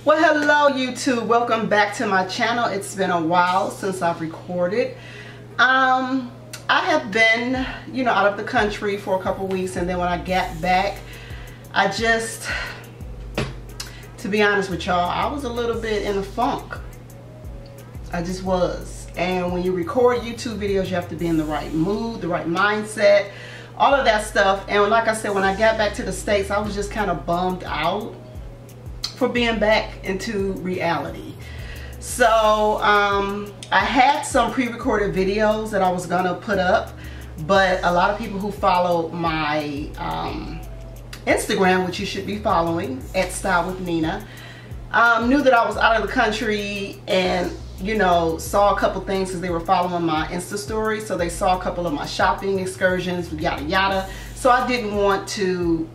Well, hello YouTube, welcome back to my channel. It's been a while since I've recorded. I have been, out of the country for a couple weeks, and then when I got back, to be honest with y'all, I was a little bit in a funk. I just was. And when you record YouTube videos, you have to be in the right mood, the right mindset, all of that stuff. And like I said, when I got back to the States, I was just kind of bummed out for being back into reality. So I had some pre-recorded videos that I was gonna put up, but a lot of people who follow my Instagram, which you should be following, at Style with Nina, knew that I was out of the country and saw a couple things because they were following my Insta story. So they saw a couple of my shopping excursions, yada yada. So I didn't want to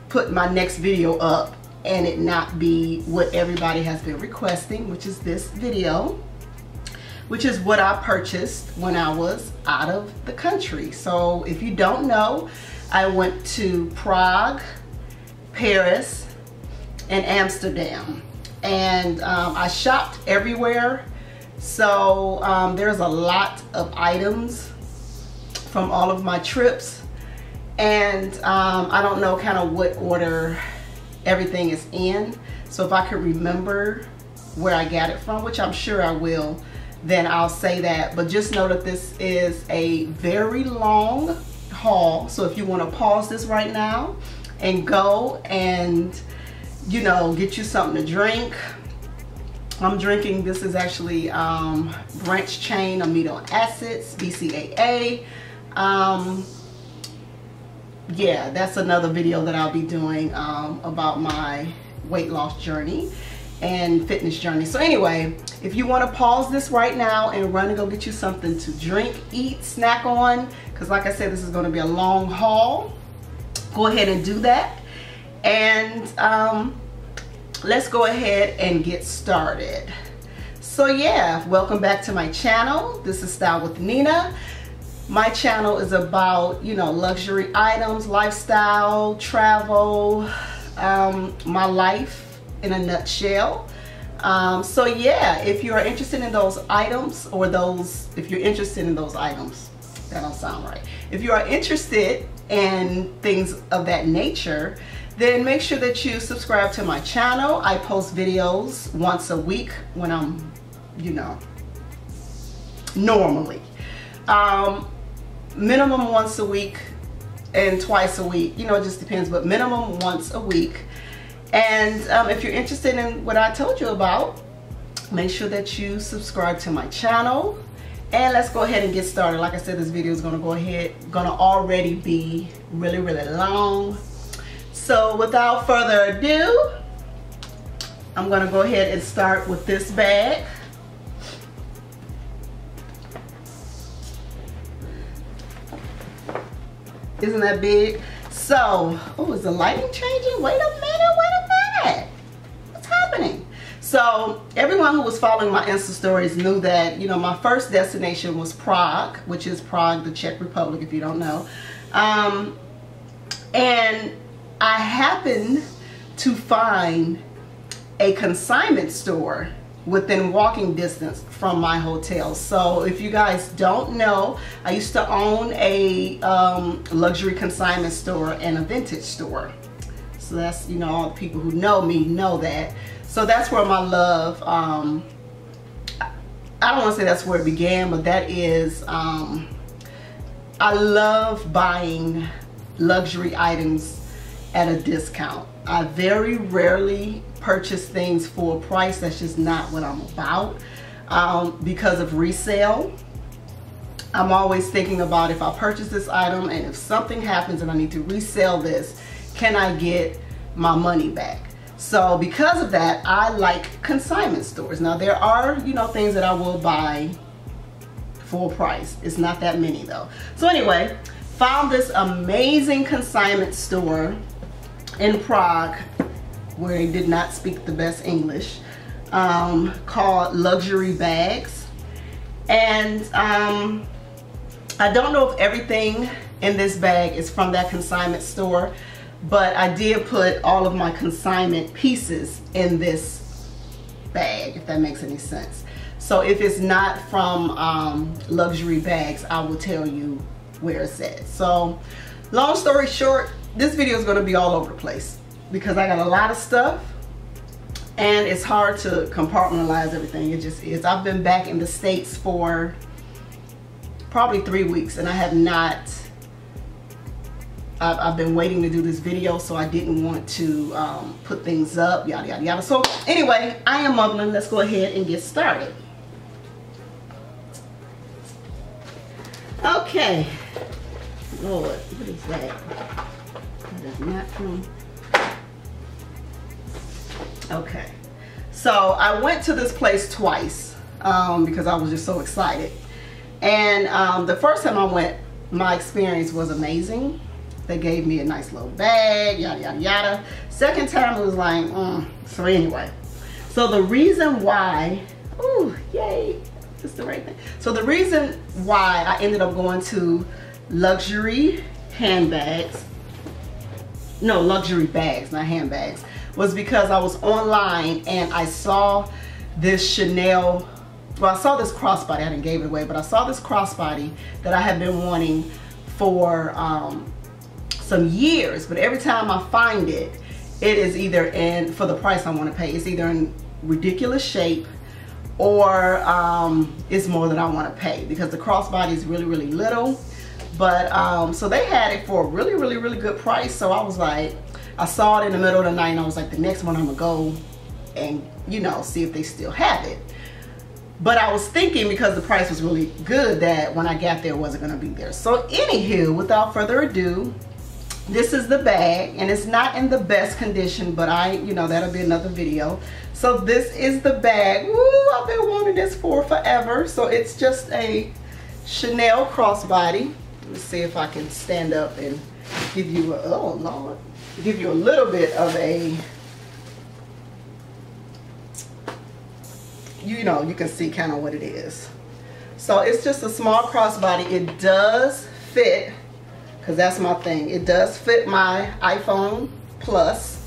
put my next video up and it not be what everybody has been requesting, which is this video, which is what I purchased when I was out of the country. So if you don't know, I went to Prague, Paris, and Amsterdam, and I shopped everywhere. So there's a lot of items from all of my trips, and I don't know kind of what order everything is in. So if I could remember where I got it from, which I'm sure I will, then I'll say that. But just know that this is a very long haul. So if you want to pause this right now and go and get you something to drink. I'm drinking, this is actually branched chain amino acids, BCAA. Yeah, that's another video that I'll be doing about my weight loss journey and fitness journey. So anyway, if you want to pause this right now and run and go get you something to drink, eat, snack on, because like I said, this is going to be a long haul, go ahead and do that. And let's go ahead and get started. So yeah, welcome back to my channel. This is Style with Nina. My channel is about, luxury items, lifestyle, travel, my life in a nutshell. So yeah, if you are interested in those items, if you're interested in those items, that don't sound right. If you are interested in things of that nature, then make sure that you subscribe to my channel. I post videos once a week when I'm, normally. Minimum once a week and twice a week, it just depends, but minimum once a week. And if you're interested in what I told you about, make sure that you subscribe to my channel. And let's go ahead and get started. Like I said, this video is gonna already be really, really long. So without further ado, I'm gonna go ahead and start with this bag. Isn't that big? So, oh, is the lighting changing? Wait a minute. What's happening? So, everyone who was following my Insta stories knew that, my first destination was Prague, which is Prague, the Czech Republic, if you don't know. And I happened to find a consignment store within walking distance from my hotel. So if you guys don't know, I used to own a luxury consignment store and a vintage store. So that's, all the people who know me know that. So that's where my love, I don't want to say that's where it began, but that is, I love buying luxury items at a discount. I very rarely purchase things for a price. That's just not what I'm about. Because of resale, I'm always thinking about, if I purchase this item and if something happens and I need to resell this, can I get my money back? So because of that, I like consignment stores. Now there are, things that I will buy full price. It's not that many though. So anyway, found this amazing consignment store in Prague, where they did not speak the best English, called Luxury Bags. And I don't know if everything in this bag is from that consignment store, but I did put all of my consignment pieces in this bag, if that makes any sense. So if it's not from Luxury Bags, I will tell you where it's at. So long story short, this video is going to be all over the place because I got a lot of stuff and it's hard to compartmentalize everything. It just is. I've been back in the States for probably 3 weeks and I have not, I've been waiting to do this video, so I didn't want to put things up, yada yada yada. So anyway, I am mumbling. Let's go ahead and get started. Okay. Lord, what is that? That is not from. Okay. So I went to this place twice because I was just so excited. And the first time I went, my experience was amazing. They gave me a nice little bag, yada yada yada. Second time it was like, so anyway. So the reason why, ooh, yay, this is the right thing. So the reason why I ended up going to luxury handbags, no, luxury bags, not handbags, was because I was online and I saw this Chanel, well, I saw this crossbody. I didn't give it away, but I saw this crossbody that I have been wanting for some years, but every time I find it, it is either in, for the price I want to pay, it's either in ridiculous shape or it's more than I want to pay because the crossbody is really, really little. But so they had it for a really, really, really good price. So I was like, I saw it in the middle of the night and I was like, the next one I'm gonna go and, you know, see if they still have it. But I was thinking because the price was really good that when I got there, it wasn't gonna be there. So anywho, without further ado, this is the bag and it's not in the best condition, but you know, that'll be another video. So this is the bag. Ooh, I've been wanting this for forever. So it's just a Chanel crossbody. Let me see if I can stand up and give you a, oh Lord, give you a little bit of a, you know, you can see kind of what it is. So it's just a small crossbody. It does fit, because that's my thing. It does fit my iPhone Plus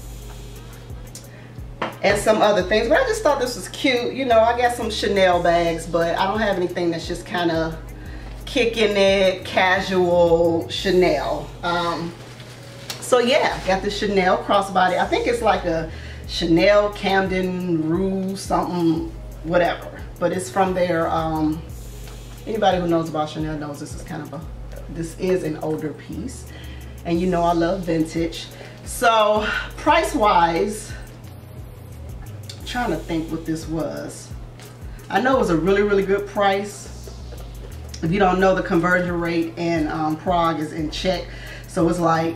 and some other things, but I just thought this was cute. You know, I got some Chanel bags, but I don't have anything that's just kind of kicking it, casual Chanel. So yeah, got the Chanel crossbody. I think it's like a Chanel Camden Rue something, whatever. But it's from their, anybody who knows about Chanel knows this is kind of a, this is an older piece. And you know I love vintage. So price wise, I'm trying to think what this was. I know it was a really, really good price. If you don't know, the conversion rate in Prague is in Czech. So it's like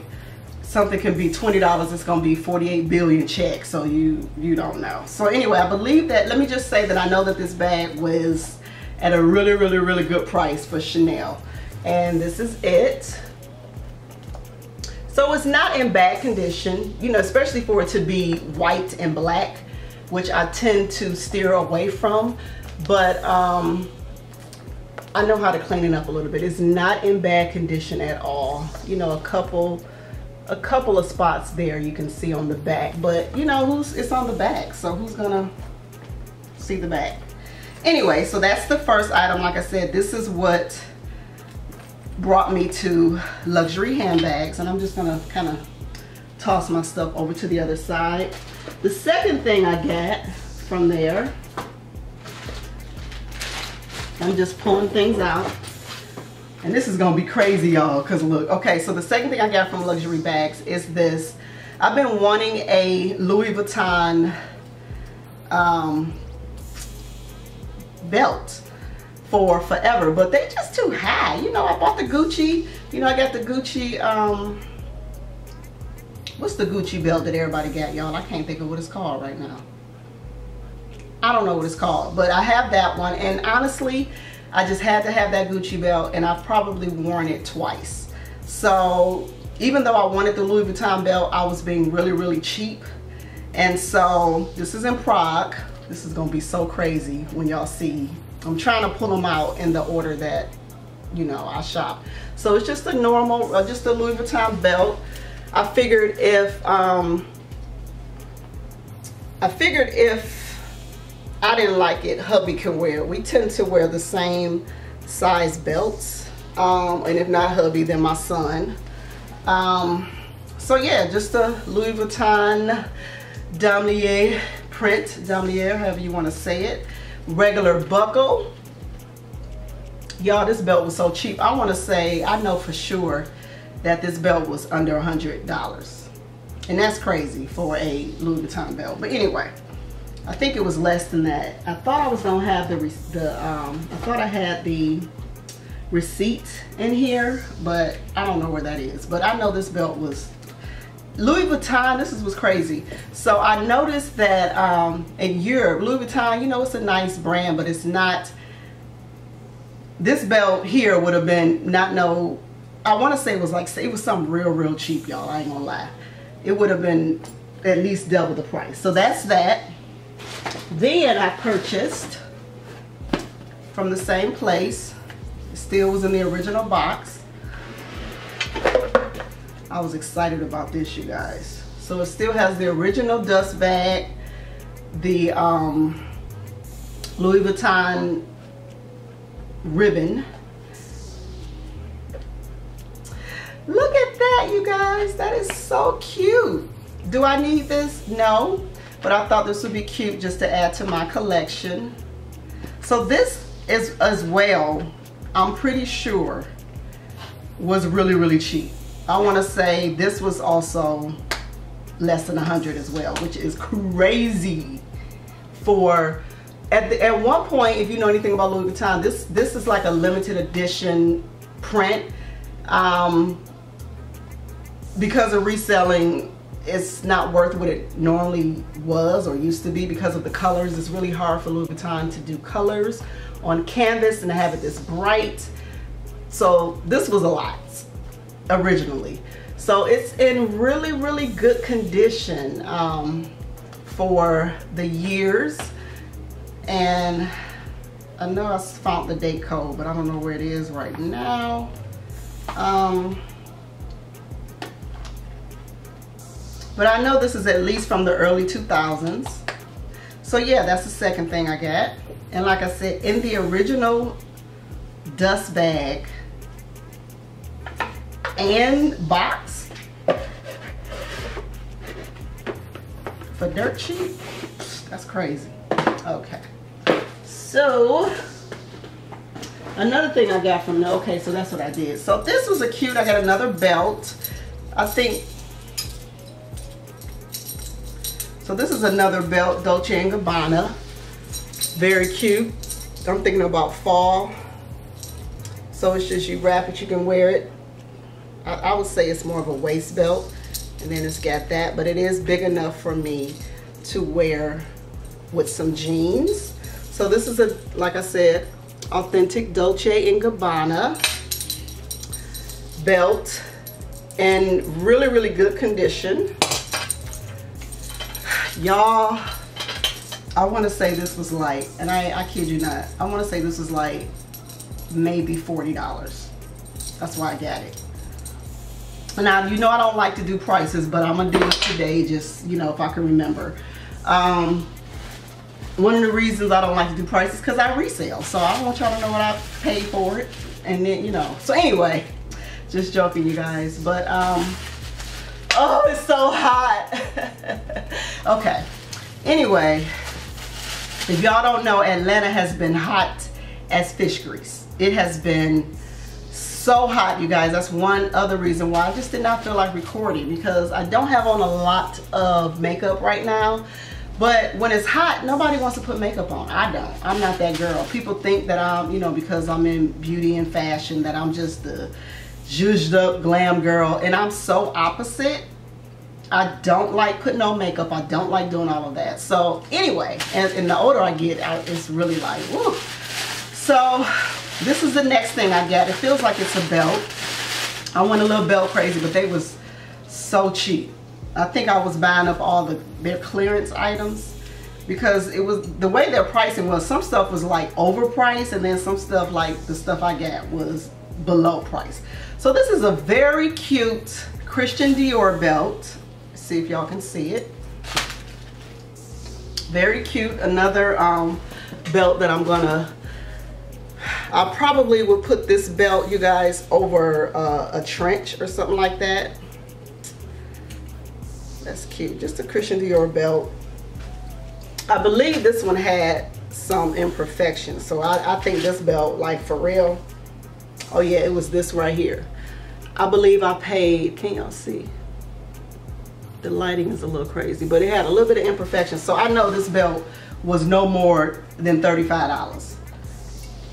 something can be $20, it's gonna be 48 billion Czech, so you don't know. So anyway, I believe that, let me just say that I know that this bag was at a really, really, really good price for Chanel. And this is it. So it's not in bad condition, you know, especially for it to be white and black, which I tend to steer away from. But I know how to clean it up a little bit. It's not in bad condition at all. You know, a couple of spots there you can see on the back, but you know, it's on the back, so who's gonna see the back? Anyway, so that's the first item. Like I said, this is what brought me to luxury handbags, and I'm just gonna kind of toss my stuff over to the other side. The second thing I got from there, I'm just pulling things out. And this is gonna be crazy, y'all, because look, okay, so the second thing I got from luxury bags is this. I've been wanting a Louis Vuitton belt for forever, but they're just too high. You know, I bought the Gucci, you know, I got the Gucci, what's the Gucci belt that everybody got, y'all? I can't think of what it's called right now. I don't know what it's called, but I have that one, and honestly, I just had to have that Gucci belt, and I've probably worn it twice. So even though I wanted the Louis Vuitton belt, I was being really, really cheap. And so this is in Prague. This is gonna be so crazy when y'all see. I'm trying to pull them out in the order that, you know, I shop. So it's just a normal, just a Louis Vuitton belt. I figured if I didn't like it. Hubby can wear it. We tend to wear the same size belts. And if not hubby, then my son. So yeah, just a Louis Vuitton damier print, damier, however you want to say it. Regular buckle. Y'all, this belt was so cheap. I want to say, I know for sure that this belt was under $100. And that's crazy for a Louis Vuitton belt. But anyway, I think it was less than that. I thought I was gonna have I thought I had the receipt in here, but I don't know where that is. But I know this belt was Louis Vuitton. This was crazy. So I noticed that in Europe, Louis Vuitton, you know, it's a nice brand, but it's not. This belt here would have been I want to say it was like, it was something real cheap, y'all. I ain't gonna lie. It would have been at least double the price. So that's that. Then I purchased from the same place. It still was in the original box. I was excited about this, you guys. So it still has the original dust bag, the Louis Vuitton ribbon. Look at that, you guys. That is so cute. Do I need this? No, but I thought this would be cute just to add to my collection. So this is as well, I'm pretty sure, was really cheap. I want to say this was also less than 100 as well, which is crazy for at one point. If you know anything about Louis Vuitton, this is like a limited edition print. Because of reselling, it's not worth what it normally was or used to be because of the colors. It's really hard for Louis Vuitton to do colors on canvas and to have it this bright. So this was a lot originally. So it's in really good condition for the years. And I know I found the date code, but I don't know where it is right now. But I know this is at least from the early 2000s. So yeah, that's the second thing I got. And like I said, in the original dust bag and box for dirt cheap. That's crazy. Okay. So another thing I got from okay, so that's what I did. So this was a cute, I got another belt. I think, so this is another belt, Dolce & Gabbana. Very cute. I'm thinking about fall. So it's just, you wrap it, you can wear it. I would say it's more of a waist belt. And then it's got that, but it is big enough for me to wear with some jeans. So this is a, like I said, authentic Dolce & Gabbana belt in really good condition. Y'all, I want to say this was like, and I kid you not, I want to say this was like maybe $40. That's why I got it. Now, you know I don't like to do prices, but I'm going to do it today just, you know, if I can remember. One of the reasons I don't like to do prices because I resell. So I want y'all to know what I paid for it. And then, you know, so anyway, just joking, you guys. But, oh, it's so hot. Okay. Anyway, if y'all don't know, Atlanta has been hot as fish grease. It has been so hot, you guys. That's one other reason why I just did not feel like recording, because I don't have on a lot of makeup right now. But when it's hot, nobody wants to put makeup on. I don't. I'm not that girl. People think that I'm, you know, because I'm in beauty and fashion, that I'm just the zhuzhed up glam girl. And I'm so opposite. I don't like putting on makeup. I don't like doing all of that. So anyway, and the older I get, it's really like, woo. So this is the next thing I got. It feels like it's a belt. I went a little belt crazy, but they was so cheap. I think I was buying up all their clearance items because it was the way their pricing was. Some stuff was like overpriced, and then some stuff, like the stuff I got, was below price. So this is a very cute Christian Dior belt. See if y'all can see it. Very cute. Another belt that I probably would put this belt, you guys, over a trench or something like that. That's cute. Just a Christian Dior belt. I believe this one had some imperfections, so I think this belt, like for real, oh yeah, it was this right here. I believe I paid, can y'all see? The lighting is a little crazy, but it had a little bit of imperfection, so I know this belt was no more than $35.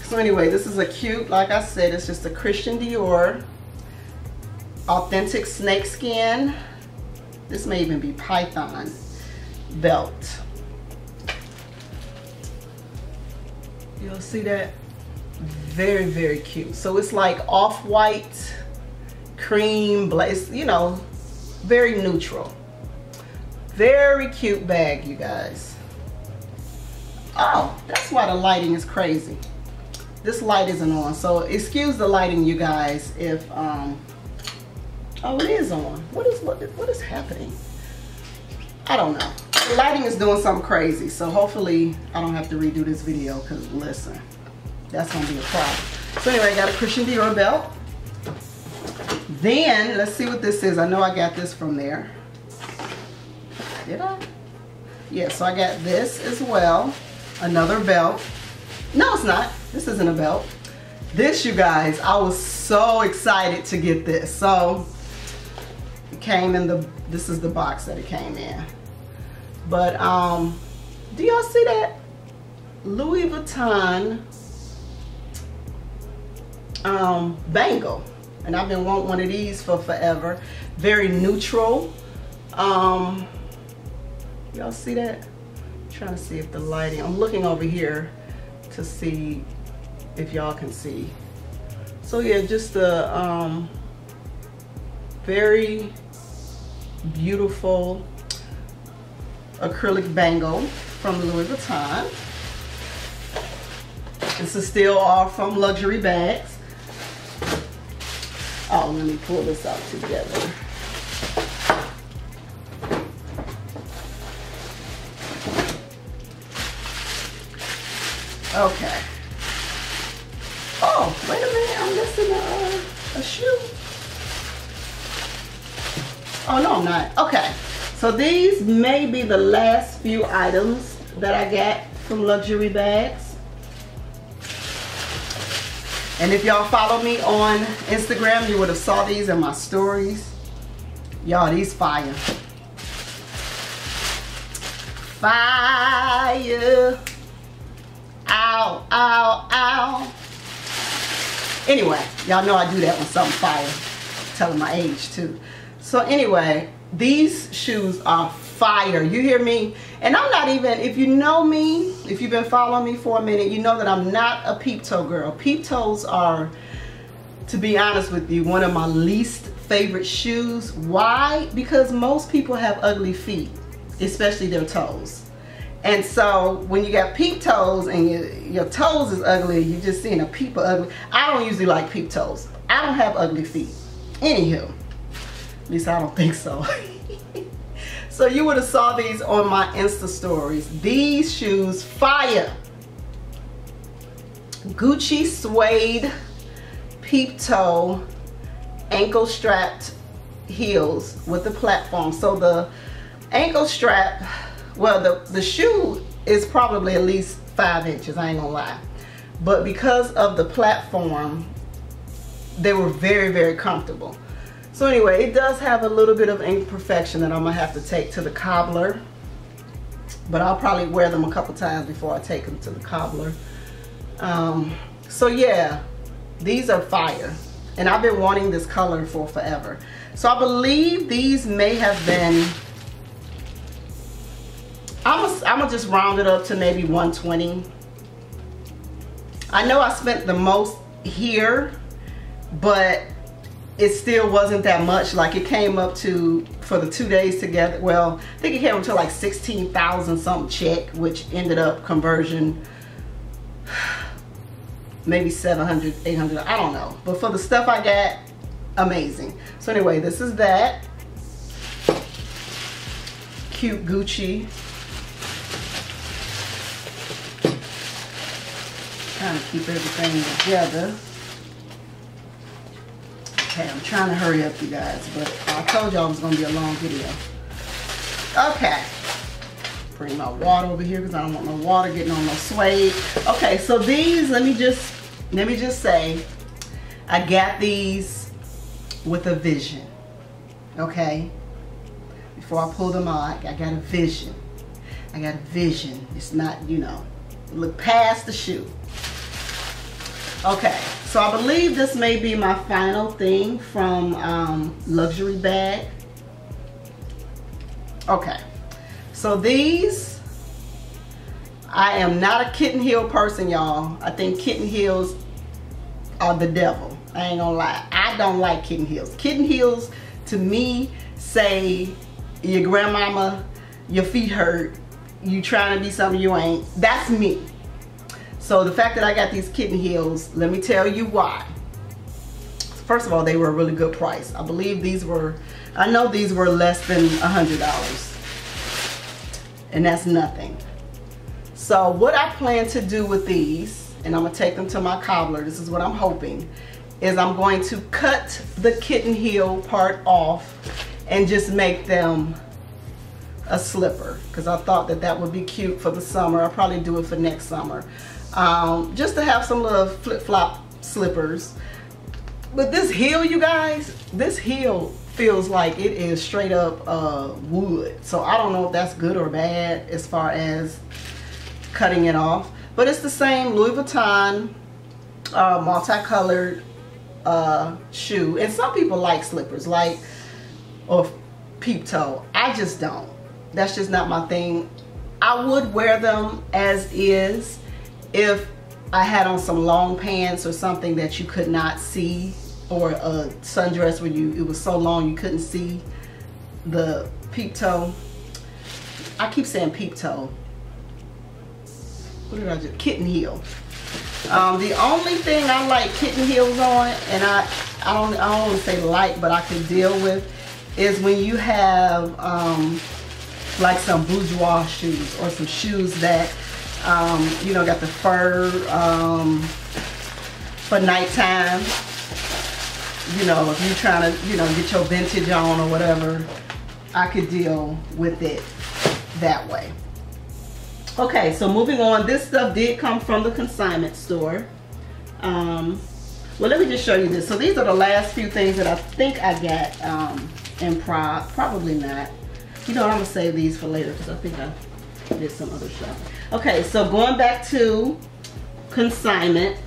So anyway, this is a cute, like I said, it's just a Christian Dior authentic snakeskin. This may even be python belt. You'll see that? Very, very cute. So it's like off-white, cream, blaze, you know, very neutral. Very cute bag, you guys. Oh, that's why the lighting is crazy. This light isn't on, so excuse the lighting, you guys, if oh, it is on. What is happening? I don't know. The lighting is doing something crazy, so hopefully I don't have to redo this video, because listen, that's gonna be a problem. So anyway, I got a Christian Dior belt. Then let's see what this is. I know I got this from there. Did I? Yeah, so I got this as well. Another belt. No, it's not. This isn't a belt. This, you guys, I was so excited to get this. So it came in this is the box that it came in. But do y'all see that? Louis Vuitton bangle. And I've been wanting one of these for forever. Very neutral. Y'all see that? I'm trying to see if the lighting, I'm looking over here to see if y'all can see. So yeah, just a very beautiful acrylic bangle from Louis Vuitton. This is still all from Luxury Bags. Oh, let me pull this out together. Okay. Oh, wait a minute, I'm missing a shoe. Oh, no, I'm not. Okay. So these may be the last few items that I got from Luxury Bags. And if y'all follow me on Instagram, you would have saw these in my stories. Y'all, these fire. Fire. Ow, ow, ow. Anyway, y'all know I do that when something fire. Telling my age too. So anyway, these shoes are fire. You hear me? And I'm not even, if you know me, if you've been following me for a minute, you know that I'm not a peep toe girl. Peep toes are, to be honest with you, one of my least favorite shoes. Why? Because most people have ugly feet, especially their toes. And so when you got peep toes and your toes is ugly, you're just seeing a peep of ugly. I don't usually like peep toes. I don't have ugly feet. Anywho, at least I don't think so. So you would have saw these on my Insta stories. These shoes, fire. Gucci suede, peep toe, ankle strapped heels with the platform. So the ankle strap, well, the shoe is probably at least 5 inches, I ain't gonna lie. But because of the platform, they were very, very comfortable. So anyway, it does have a little bit of imperfection that I'm gonna have to take to the cobbler. But I'll probably wear them a couple times before I take them to the cobbler. So yeah, these are fire. And I've been wanting this color for forever. So I believe these may have been, I'm gonna just round it up to maybe 120. I know I spent the most here, but it still wasn't that much. Like it came up to, for the 2 days together, well, I think it came up to like 16,000 something check, which ended up conversion maybe 700, 800, I don't know. But for the stuff I got, amazing. So anyway, this is that. Cute Gucci trying to keep everything together. Okay, I'm trying to hurry up, you guys, but I told y'all it was going to be a long video. Okay. Bring my water over here because I don't want no water getting on no suede. Okay, so these, let me just say, I got these with a vision. Okay? Before I pull them out, I got a vision. I got a vision. It's not, you know, look past the shoe. Okay, so I believe this may be my final thing from Luxury Bag. Okay, so these, I am not a kitten heel person, y'all. I think kitten heels are the devil. I ain't gonna lie. I don't like kitten heels. Kitten heels, to me, say your grandmama, your feet hurt, you trying to be something you ain't. That's me. So the fact that I got these kitten heels, let me tell you why. First of all, they were a really good price. I believe these were, I know these were less than $100. And that's nothing. So what I plan to do with these, and I'm gonna take them to my cobbler, this is what I'm hoping, is I'm going to cut the kitten heel part off and just make them a slipper, because I thought that that would be cute for the summer. I'll probably do it for next summer. Just to have some little flip-flop slippers. But this heel, you guys, this heel feels like it is straight up wood. So I don't know if that's good or bad as far as cutting it off. But it's the same Louis Vuitton multicolored shoe. And some people like slippers, like, or peep toe. I just don't. That's just not my thing. I would wear them as is if I had on some long pants or something that you could not see, or a sundress where it was so long you couldn't see the peep toe. I keep saying peep toe. What did I do? Kitten heel. The only thing I like kitten heels on, and I don't want to say like, but I can deal with, is when you have like some bourgeois shoes, or some shoes that you know, got the fur for nighttime. You know, if you're trying to, you know, get your vintage on or whatever, I could deal with it that way. Okay, so moving on, this stuff did come from the consignment store. Well, let me just show you this. So these are the last few things that I think I got in Prague. Probably not. You know, I'm gonna save these for later because I think I did some other stuff. Okay, so going back to consignment.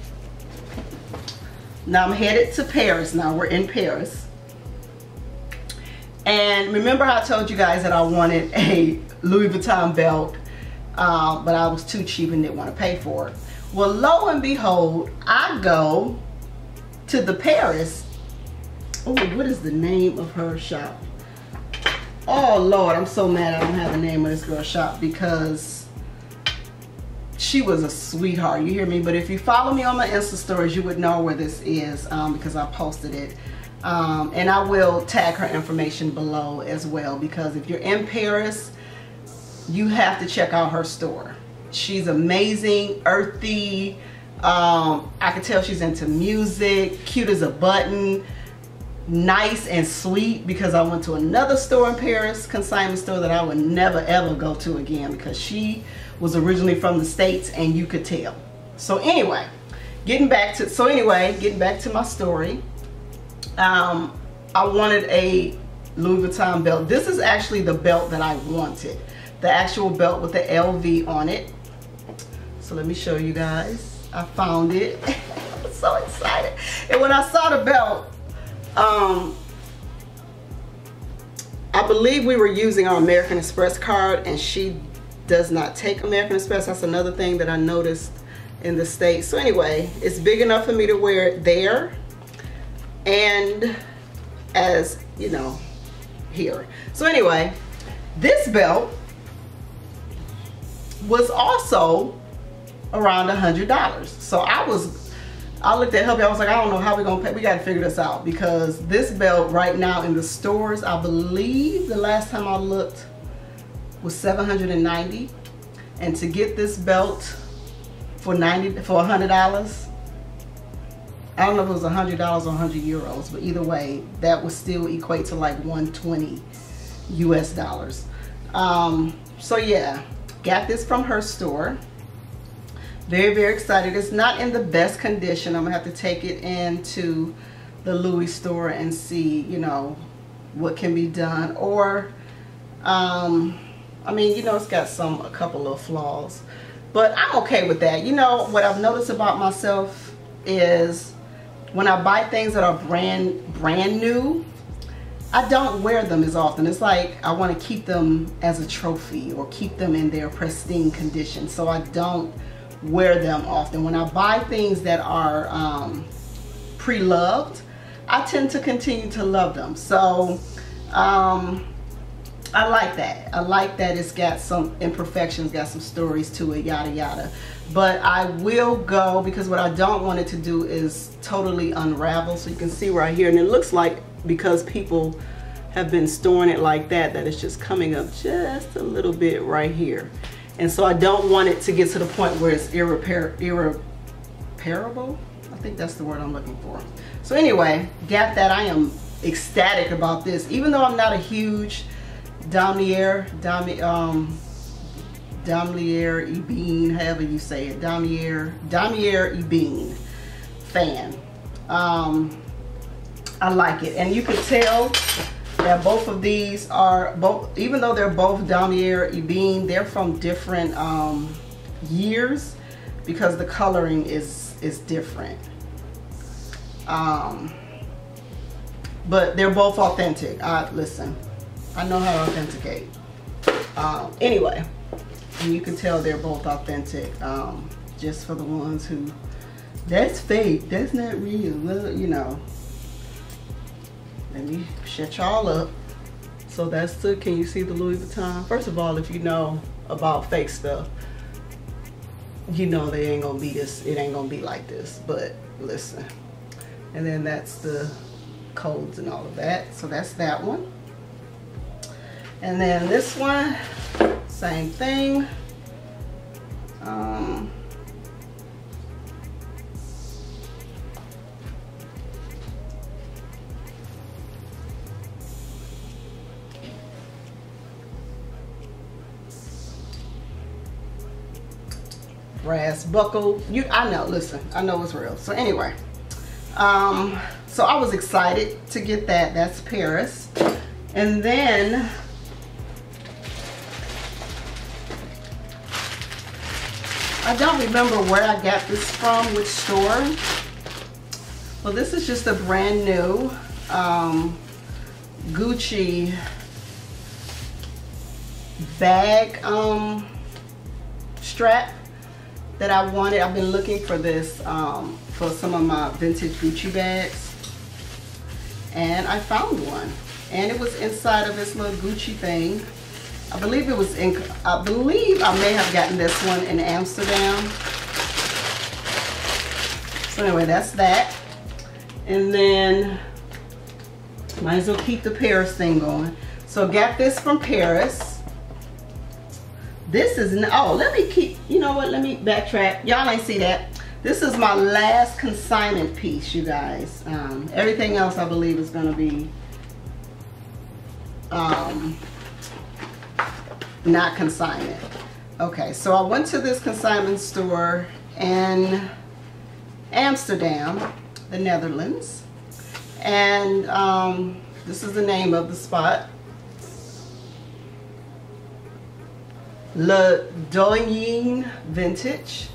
Now I'm headed to Paris now. We're in Paris. And remember how I told you guys that I wanted a Louis Vuitton belt, but I was too cheap and didn't want to pay for it. Well, lo and behold, I go to the Paris. Oh, what is the name of her shop? Oh Lord, I'm so mad I don't have the name of this girl's shop, because she was a sweetheart, you hear me? But if you follow me on my Insta stories, you would know where this is, because I posted it. And I will tag her information below as well, because if you're in Paris, you have to check out her store. She's amazing, earthy. I can tell she's into music, cute as a button, nice and sweet, because I went to another store in Paris, consignment store, that I would never ever go to again, because she was originally from the States and you could tell. So anyway, getting back to my story. I wanted a Louis Vuitton belt. This is actually the belt that I wanted. The actual belt with the LV on it. So let me show you guys. I found it. I'm so excited. And when I saw the belt, I believe we were using our American Express card, and she does not take American Express. That's another thing that I noticed in the States. So anyway, it's big enough for me to wear it there, and as you know, here. So anyway, this belt was also around $100. So I looked at hubby, I was like, I don't know how we're gonna pay. We gotta figure this out, because this belt right now in the stores, I believe the last time I looked was $790. And to get this belt for $100. I don't know if it was $100 or 100 euros, but either way, that would still equate to like 120 US dollars. So yeah, got this from her store. Very, very excited. It's not in the best condition. I'm gonna have to take it into the Louis store and see, you know, what can be done. Or, I mean, you know, it's got a couple of flaws, but I'm okay with that. You know, what I've noticed about myself is when I buy things that are brand new, I don't wear them as often. It's like I want to keep them as a trophy or keep them in their pristine condition. So I don't wear them often. When I buy things that are pre-loved, I tend to continue to love them. So I like that. I like that it's got some imperfections, got some stories to it, yada yada. But I will go, because what I don't want it to do is totally unravel. So you can see right here, and it looks like, because people have been storing it like that, that it's just coming up just a little bit right here. And so I don't want it to get to the point where it's irreparable. I think that's the word I'm looking for. So anyway, got that. I am ecstatic about this, even though I'm not a huge Damier Ebene, however you say it, Damier Ebene fan. I like it, and you can tell that both of these are even though they're both Damier Ebene, they're from different years, because the coloring is different. But they're both authentic. Listen, I know how to authenticate. Anyway, and you can tell they're both authentic. Just for the ones who, that's fake, that's not real. Well, you know, let me shut y'all up. So that's the, can you see the Louis Vuitton? First of all, if you know about fake stuff, you know they ain't gonna be this, it ain't gonna be like this, but listen. And then that's the codes and all of that. So that's that one. And then this one, same thing. Brass buckle. I know, listen, I know it's real. So anyway, so I was excited to get that. That's Paris. And then I don't remember where I got this from, which store. Well, this is just a brand new Gucci bag strap that I wanted. I've been looking for this for some of my vintage Gucci bags, and I found one, and it was inside of this little Gucci thing. I believe it was in, I believe I may have gotten this one in Amsterdam. So anyway, that's that. And then might as well keep the Paris thing going. So got this from Paris. This is, oh, let me keep, you know what, let me backtrack. Y'all ain't see that. This is my last consignment piece, you guys. Everything else I believe is gonna be not consignment. Okay, so I went to this consignment store in Amsterdam, the Netherlands. And this is the name of the spot. Ladoye Vintage,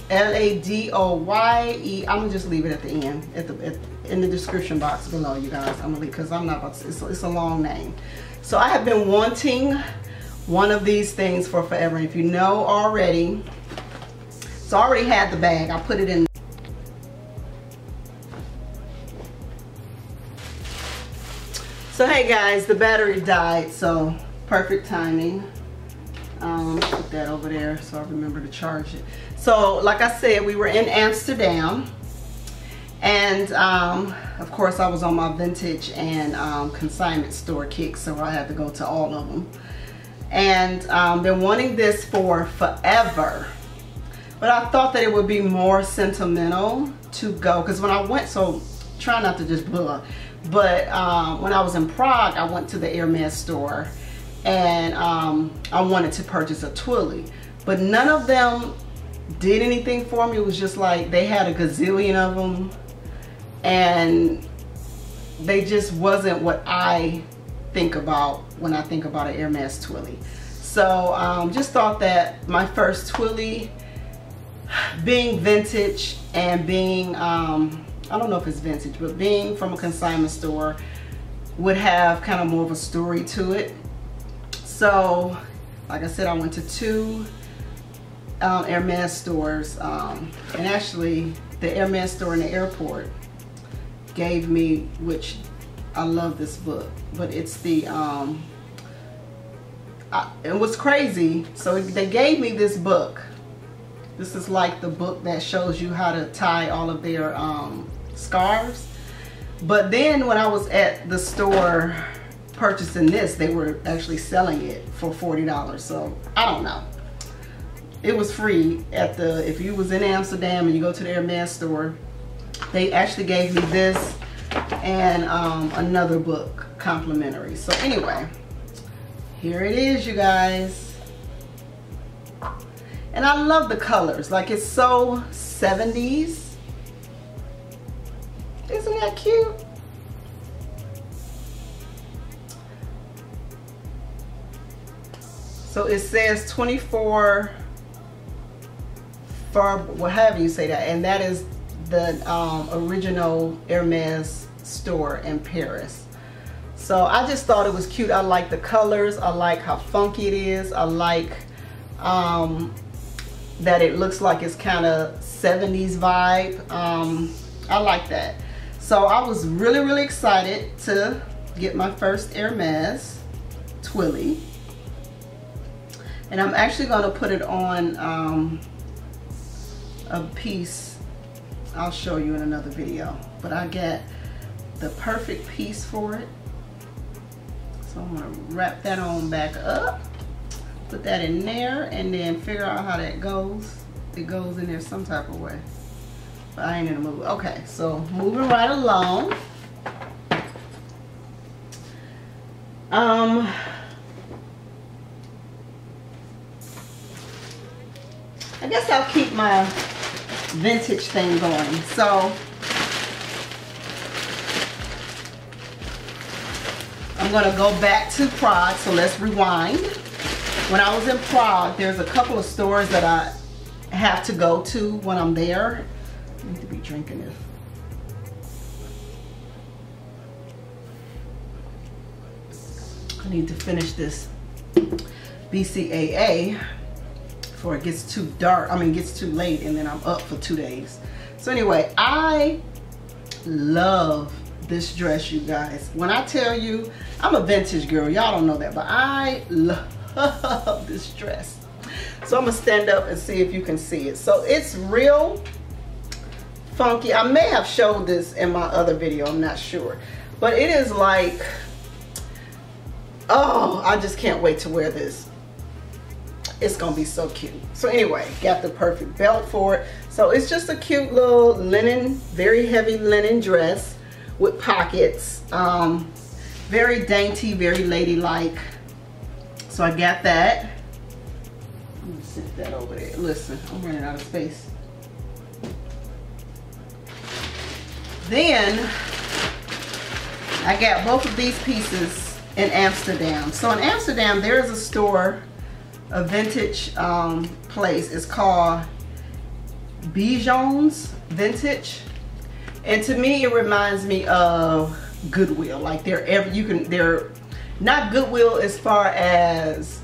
Ladoye. I'm gonna just leave it at the end, in the description box below, you guys. I'm gonna leave, because I'm not about to, it's a long name. So I have been wanting one of these things for forever. And if you know already, so I already had the bag. I put it in. So hey guys, the battery died, so perfect timing. Put that over there so I remember to charge it. So like I said, we were in Amsterdam, and of course I was on my vintage and consignment store kick, so I had to go to all of them. And been wanting this for forever. but I thought that it would be more sentimental to go, because when I went, so try not to just blah, but when I was in Prague, I went to the Hermes store, and I wanted to purchase a Twilly, but none of them did anything for me. It was just like they had a gazillion of them, and they just wasn't what I think about when I think about an Hermes Twilly. So just thought that my first Twilly, being vintage and being, I don't know if it's vintage, but being from a consignment store, would have kind of more of a story to it. So like I said, I went to 2 Hermes stores, and actually the Hermes store in the airport gave me, which I love this book, but it's the it was crazy. So they gave me this book. This is like the book that shows you how to tie all of their scarves. But then when I was at the store purchasing this, they were actually selling it for $40. So I don't know. It was free at the, if you was in Amsterdam and you go to the Hermes store, they actually gave me this and another book complimentary. So anyway, here it is, you guys. And I love the colors. Like, it's so 70s. Isn't that cute? So it says 24 for whatever you say that, and that is the original Hermes store in Paris. So I just thought it was cute. I like the colors. I like how funky it is. I like that it looks like it's kind of 70s vibe. I like that. So I was really, really excited to get my first Hermes Twilly. And I'm actually going to put it on a piece I'll show you in another video. But I got the perfect piece for it. So I'm going to wrap that on back up. Put that in there and then figure out how that goes. It goes in there some type of way. But I ain't in the mood. Okay, so moving right along. I guess I'll keep my vintage thing going. So I'm going to go back to Prague. So let's rewind. When I was in Prague, there's a couple of stores that I have to go to when I'm there. I need to be drinking this. I need to finish this BCAA before it gets too dark. I mean, it gets too late and then I'm up for 2 days. So anyway, I love this dress, you guys. When I tell you, I'm a vintage girl. Y'all don't know that, but I love this dress. So I'm gonna stand up and see if you can see it. So it's real funky. I may have showed this in my other video, I'm not sure, but it is like, oh, I just can't wait to wear this. It's gonna be so cute. So anyway, got the perfect belt for it. So it's just a cute little linen, very heavy linen dress with pockets. Very dainty, very ladylike. So I got that. Let me sit that over there. Listen, I'm running out of space. Then I got both of these pieces in Amsterdam. So in Amsterdam, there is a store, a vintage place. It's called Bij Ons Vintage, and to me it reminds me of Goodwill. Like they're not Goodwill as far as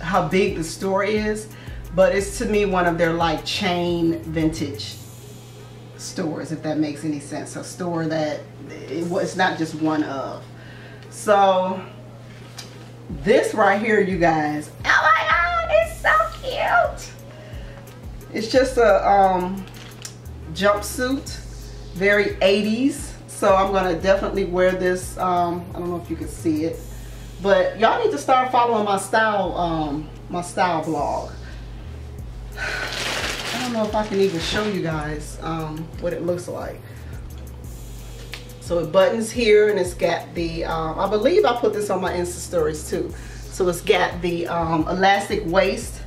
how big the store is, but it's to me one of their like chain vintage stores, if that makes any sense. A store that it's not just one of. So this right here, you guys, oh my god, it's so cute. It's just a jumpsuit, very 80s. So I'm gonna definitely wear this. I don't know if you can see it, but y'all need to start following my style blog. Oh know if I can even show you guys what it looks like. So it buttons here, and it's got the, I believe I put this on my Insta stories too. So it's got the elastic waist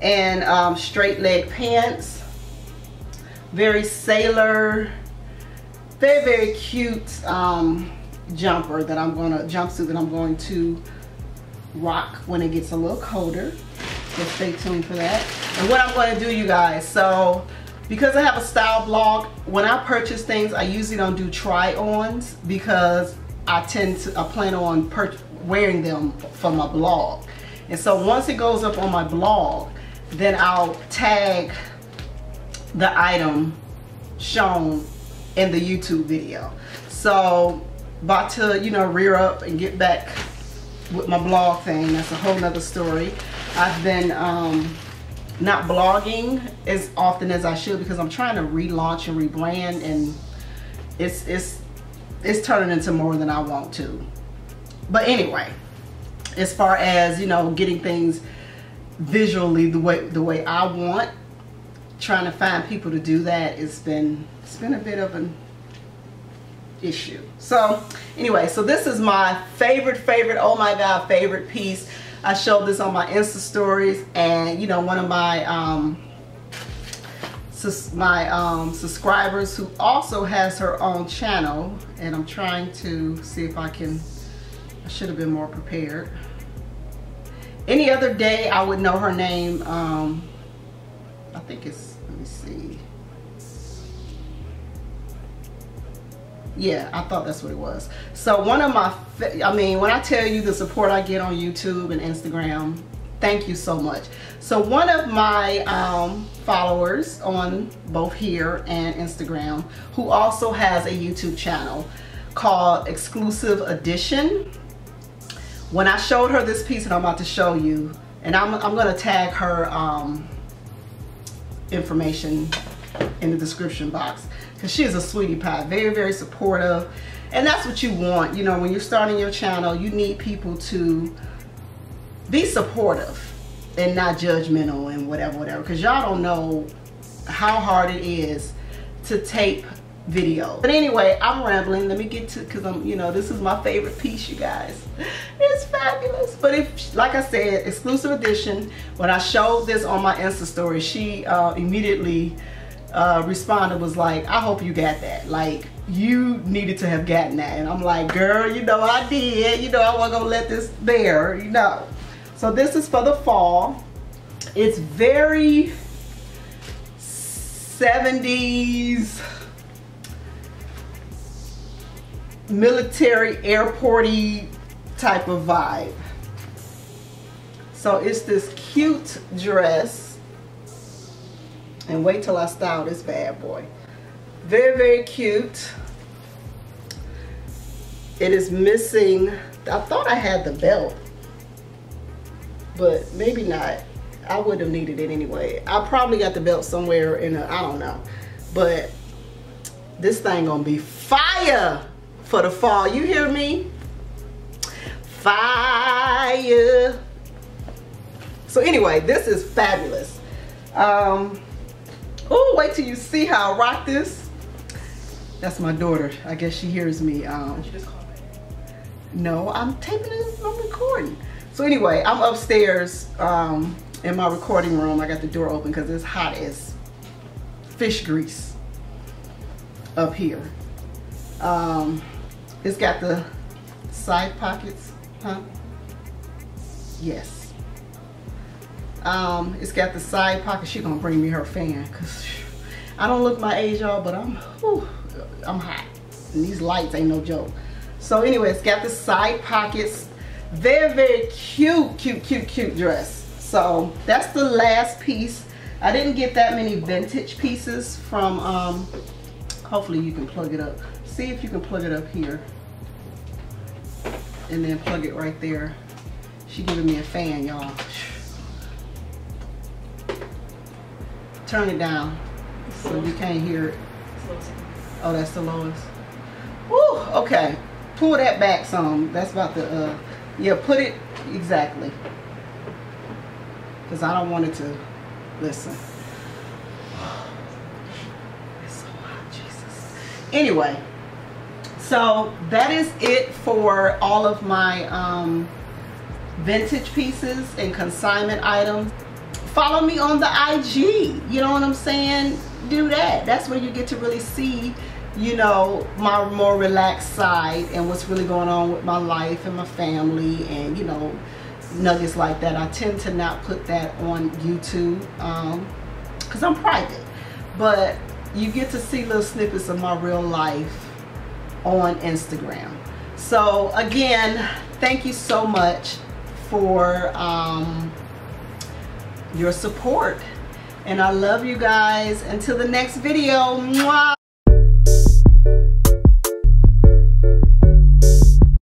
and straight leg pants. Very sailor, very, very cute jumpsuit that I'm going to rock when it gets a little colder. So stay tuned for that. And what I'm going to do, you guys, so because I have a style blog, when I purchase things, I usually don't do try-ons because I plan on wearing them for my blog. And so once it goes up on my blog, then I'll tag the item shown in the YouTube video. So about to, you know, rear up and get back with my blog thing. That's a whole nother story. I've been not blogging as often as I should because I'm trying to relaunch and rebrand, and it's turning into more than I want to. But anyway, as far as, you know, getting things visually the way I want, trying to find people to do that, it's been a bit of an issue. So anyway, so this is my favorite, oh my god, favorite piece. I showed this on my Insta stories, and you know, one of my subscribers who also has her own channel, and I'm trying to see if I should have been more prepared. Any other day I would know her name. I think it's, let me see. Yeah, I thought that's what it was. So one of my, I mean, when I tell you the support I get on YouTube and Instagram, thank you so much. So one of my followers on both here and Instagram, who also has a YouTube channel called Exclusive Edition, when I showed her this piece that I'm about to show you, and I'm gonna tag her information in the description box, because she is a sweetie pie, very, very supportive. And that's what you want, you know, when you're starting your channel. You need people to be supportive and not judgmental and whatever, because y'all don't know how hard it is to tape video. But anyway, I'm rambling. Let me get to, because I'm, you know, this is my favorite piece, you guys. It's fabulous. But if, like I said, Exclusive Edition, when I showed this on my Insta story, she immediately responded, was like, I hope you got that. Like, you needed to have gotten that. And I'm like, girl, you know I did. You know I wasn't gonna let this bear, you know. So this is for the fall. It's very 70s military airporty type of vibe. So it's this cute dress, and wait till I style this bad boy. Very, very cute. It is missing, I thought I had the belt, but maybe not. I would have needed it anyway. I probably got the belt somewhere in a, I don't know. But this thing gonna be fire for the fall. You hear me? Fire. So anyway, this is fabulous. Oh, wait till you see how I rock this. That's my daughter. I guess she hears me. Did you just call me? No, I'm taping it. I'm recording. So anyway, I'm upstairs in my recording room. I got the door open because it's hot as fish grease up here. It's got the side pockets, huh? Yes. It's got the side pockets. She's gonna bring me her fan because I don't look my age, y'all, but I'm hot. And these lights ain't no joke. So anyway, it's got the side pockets. Very, very cute, cute, cute, cute dress. So that's the last piece. I didn't get that many vintage pieces from, hopefully you can plug it up. See if you can plug it up here. And then plug it right there. She giving me a fan, y'all. Turn it down so you can't hear it. Oh, that's the lowest. Woo, okay. Pull that back some. That's about the, yeah, put it, exactly. Because I don't want it to, listen. Anyway, so that is it for all of my vintage pieces and consignment items. Follow me on the IG, you know what I'm saying? Do that. That's where you get to really see, you know, my more relaxed side and what's really going on with my life and my family, and you know, nuggets like that. I tend to not put that on YouTube because I'm private, but you get to see little snippets of my real life on Instagram. So again, thank you so much for your support, and I love you guys. Until the next video, mwah.